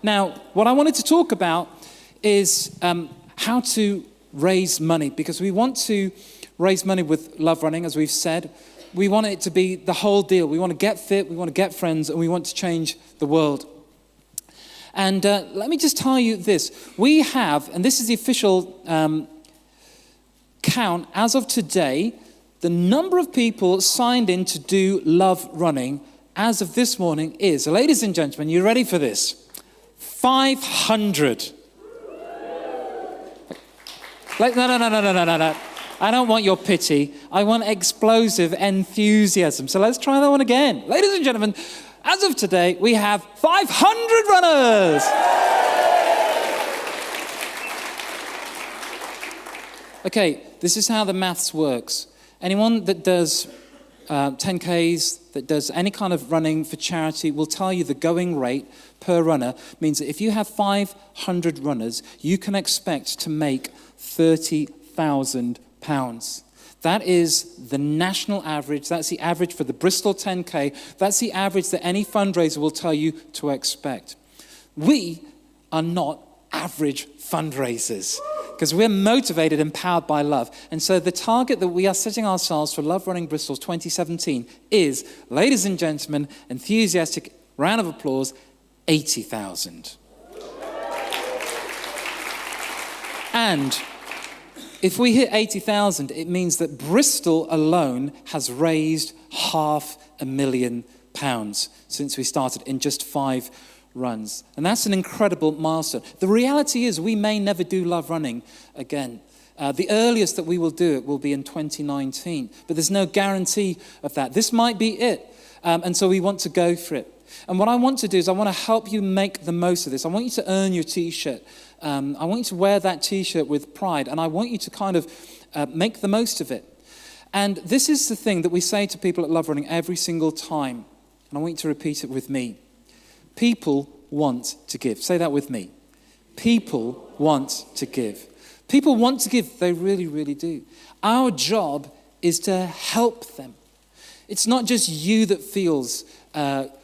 Now, what I wanted to talk about is how to raise money, because we want to raise money with Love Running, as we've said. We want it to be the whole deal. We want to get fit, we want to get friends, and we want to change the world. And let me just tell you this. We have, and this is the official count as of today, the number of people signed in to do Love Running as of this morning is, ladies and gentlemen, you ready for this? 500. No. I don't want your pity. I want explosive enthusiasm. So let's try that one again. Ladies and gentlemen, as of today, we have 500 runners. Okay, this is how the maths works. Anyone that does 10Ks, that does any kind of running for charity will tell you the going rate per runner means that if you have 500 runners, you can expect to make £30,000. That is the national average. That's the average for the Bristol 10K. That's the average that any fundraiser will tell you to expect. We are not average fundraisers because we're motivated and powered by love. And so the target that we are setting ourselves for Love Running Bristol 2017 is, ladies and gentlemen, enthusiastic round of applause, 80,000. And if we hit 80,000, it means that Bristol alone has raised £500,000 since we started in just 5 runs. And that's an incredible milestone. The reality is we may never do Love Running again. The earliest that we will do it will be in 2019, but there's no guarantee of that. This might be it, and so we want to go for it. And what I want to do is I want to help you make the most of this. I want you to earn your T-shirt. I want you to wear that T-shirt with pride, and I want you to kind of make the most of it. And this is the thing that we say to people at Love Running every single time, and I want you to repeat it with me. People want to give. Say that with me. People want to give. People want to give. They really, really do. Our job is to help them. It's not just you that feels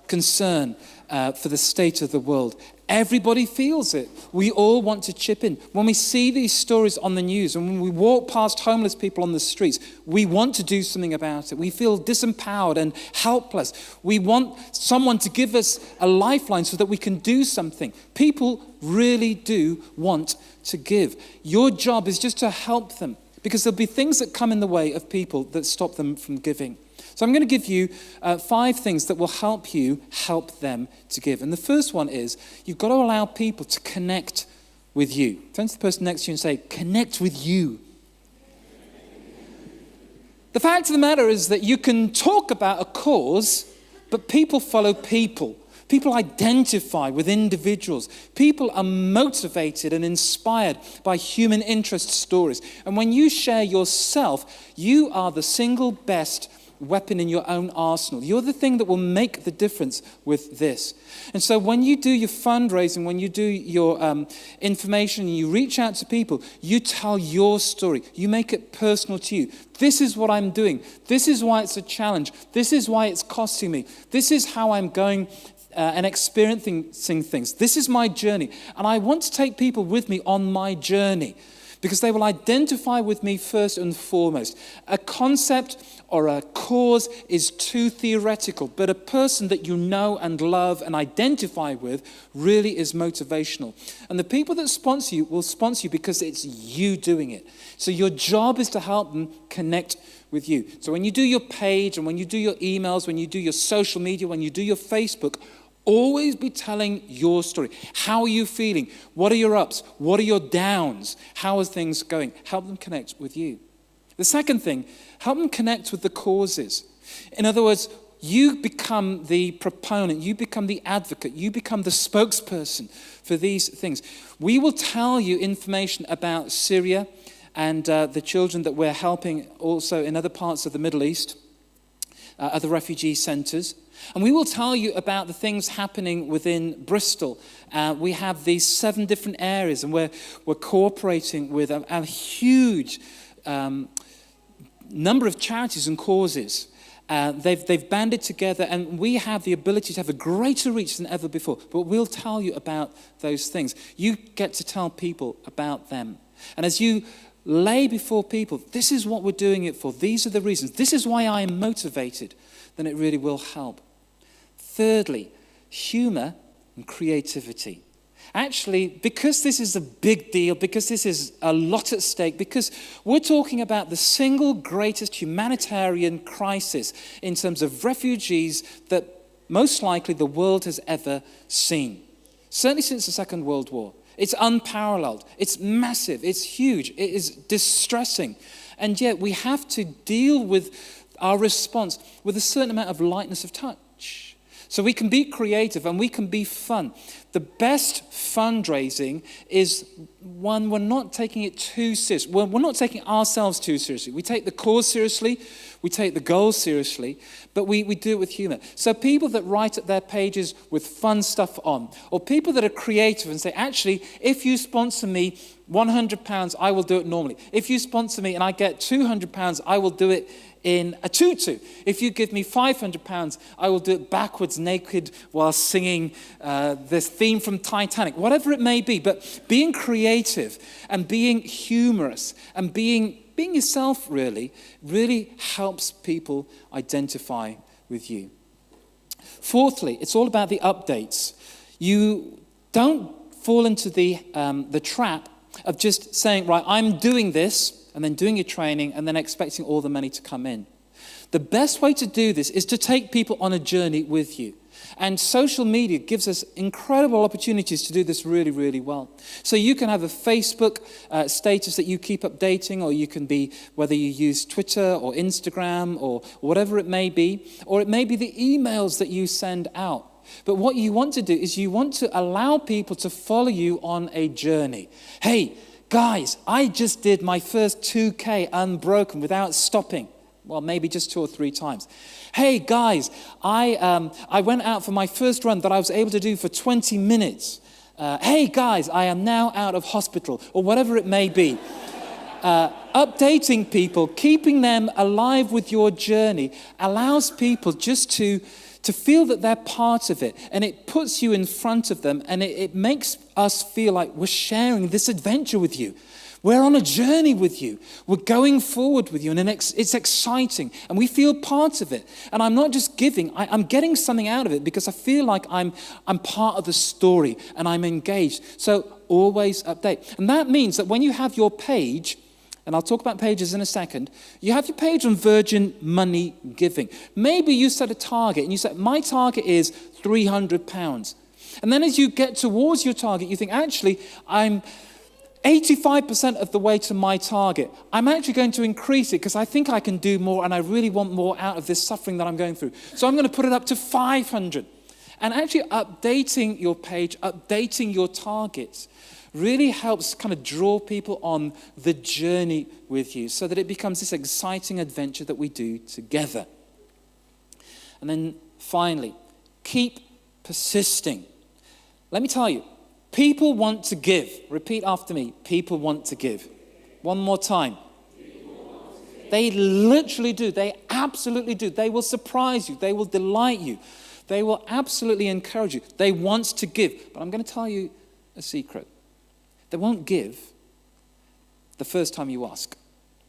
concern for the state of the world. Everybody feels it. We all want to chip in. When we see these stories on the news, and when we walk past homeless people on the streets, we want to do something about it. We feel disempowered and helpless. We want someone to give us a lifeline so that we can do something. People really do want to give. Your job is just to help them, because there'll be things that come in the way of people that stop them from giving. So I'm going to give you 5 things that will help you help them to give. And the first one is you've got to allow people to connect with you. Turn to the person next to you and say, connect with you. The fact of the matter is that you can talk about a cause, but people follow people. People identify with individuals. People are motivated and inspired by human interest stories. And when you share yourself, you are the single best weapon in your own arsenal. You're the thing that will make the difference with this. And so when you do your fundraising, when you do your information, and you reach out to people, you tell your story. You make it personal to you. This is what I'm doing. This is why it's a challenge. This is why it's costing me. This is how I'm going and experiencing things. This is my journey. And I want to take people with me on my journey, because they will identify with me first and foremost. A concept or a cause is too theoretical, but a person that you know and love and identify with really is motivational. And the people that sponsor you will sponsor you because it's you doing it. So your job is to help them connect with you. So when you do your page and when you do your emails, when you do your social media, when you do your Facebook, always be telling your story. How are you feeling? What are your ups? What are your downs? How are things going? Help them connect with you. The second thing, help them connect with the causes. In other words, you become the proponent, you become the advocate, you become the spokesperson for these things. We will tell you information about Syria and the children that we're helping also in other parts of the Middle East, other refugee centers. And we will tell you about the things happening within Bristol. We have these 7 different areas, and we're cooperating with a huge number of charities and causes. They've banded together, and we have the ability to have a greater reach than ever before. But we'll tell you about those things. You get to tell people about them. And as you lay before people, this is what we're doing it for. These are the reasons. This is why I am motivated. Then it really will help. Thirdly, humor and creativity. Actually, because this is a big deal, because this is a lot at stake, because we're talking about the single greatest humanitarian crisis in terms of refugees that most likely the world has ever seen. Certainly since the Second World War. It's unparalleled. It's massive. It's huge. It is distressing. And yet we have to deal with our response with a certain amount of lightness of touch. So we can be creative and we can be fun. The best fundraising is when we're not taking it too seriously. We're not taking ourselves too seriously. We take the cause seriously, we take the goals seriously, but we do it with humor. So people that write at their pages with fun stuff on, or people that are creative and say, actually, if you sponsor me £100, I will do it normally. If you sponsor me and I get £200, I will do it in a tutu. If you give me £500, I will do it backwards, naked, while singing this theme from Titanic, whatever it may be. But being creative and being humorous and being yourself really helps people identify with you. Fourthly, it's all about the updates. You don't fall into the trap of just saying, right, I'm doing this, and then doing your training, and then expecting all the money to come in. The best way to do this is to take people on a journey with you. And social media gives us incredible opportunities to do this really, really well. So you can have a Facebook status that you keep updating, or you can be, whether you use Twitter or Instagram or whatever it may be, or it may be the emails that you send out. But what you want to do is you want to allow people to follow you on a journey. Hey, guys, I just did my first 2K unbroken without stopping. Well, maybe just 2 or 3 times. Hey, guys, I went out for my first run that I was able to do for 20 minutes. Hey, guys, I am now out of hospital, or whatever it may be. Updating people, keeping them alive with your journey allows people just to feel that they're part of it, and it puts you in front of them, and it makes us feel like we're sharing this adventure with you. We're on a journey with you. We're going forward with you, and it's exciting, and we feel part of it. And I'm not just giving, I'm getting something out of it because I feel like I'm part of the story, and I'm engaged. So always update. And that means that when you have your page, and I'll talk about pages in a second, you have your page on Virgin Money Giving. Maybe you set a target, and you say, my target is £300. And then as you get towards your target, you think, actually, I'm 85% of the way to my target. I'm actually going to increase it because I think I can do more, and I really want more out of this suffering that I'm going through. So I'm going to put it up to 500. And actually updating your page, updating your targets, really helps kind of draw people on the journey with you so that it becomes this exciting adventure that we do together. And then finally, keep persisting. Let me tell you, people want to give. Repeat after me. People want to give. One more time. They literally do. They absolutely do. They will surprise you. They will delight you. They will absolutely encourage you. They want to give. But I'm going to tell you a secret. They won't give the first time you ask.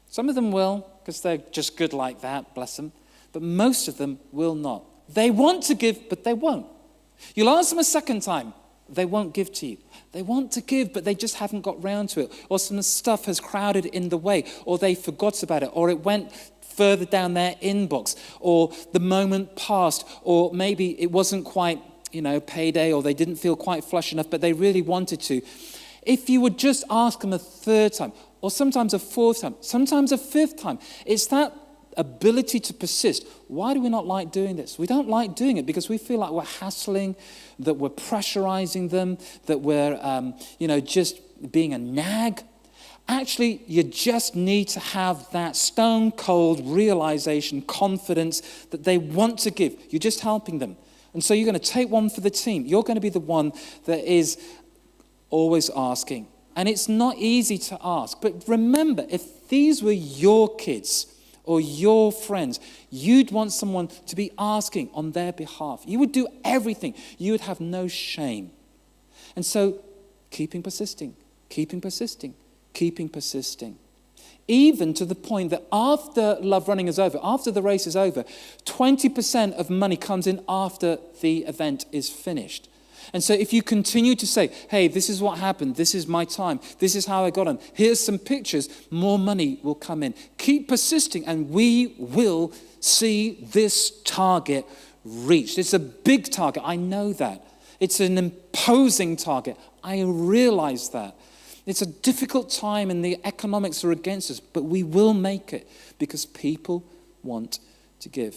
Some of them will, because they're just good like that, bless them. But most of them will not. They want to give, but they won't. You'll ask them a second time, they won't give to you. They want to give, but they just haven't got round to it. Or some stuff has crowded in the way, or they forgot about it, or it went further down their inbox, or the moment passed, or maybe it wasn't quite, payday, or they didn't feel quite flush enough, but they really wanted to. If you would just ask them a third time, or sometimes a fourth time, sometimes a fifth time, it's that ability to persist. Why do we not like doing this? We don't like doing it because we feel like we're hassling, that we're pressurizing them, that we're, just being a nag. Actually, you just need to have that stone cold realization, confidence that they want to give. You're just helping them. And so you're going to take one for the team. You're going to be the one that is always asking. And it's not easy to ask. But remember, if these were your kids or your friends, you'd want someone to be asking on their behalf. You would do everything. You would have no shame. And so, keeping persisting, keeping persisting, keeping persisting. Even to the point that after love running is over, after the race is over, 20% of money comes in after the event is finished. And so if you continue to say, hey, this is what happened, this is my time, this is how I got on, here's some pictures, more money will come in. Keep persisting and we will see this target reached. It's a big target, I know that. It's an imposing target, I realize that. It's a difficult time and the economics are against us, but we will make it because people want to give.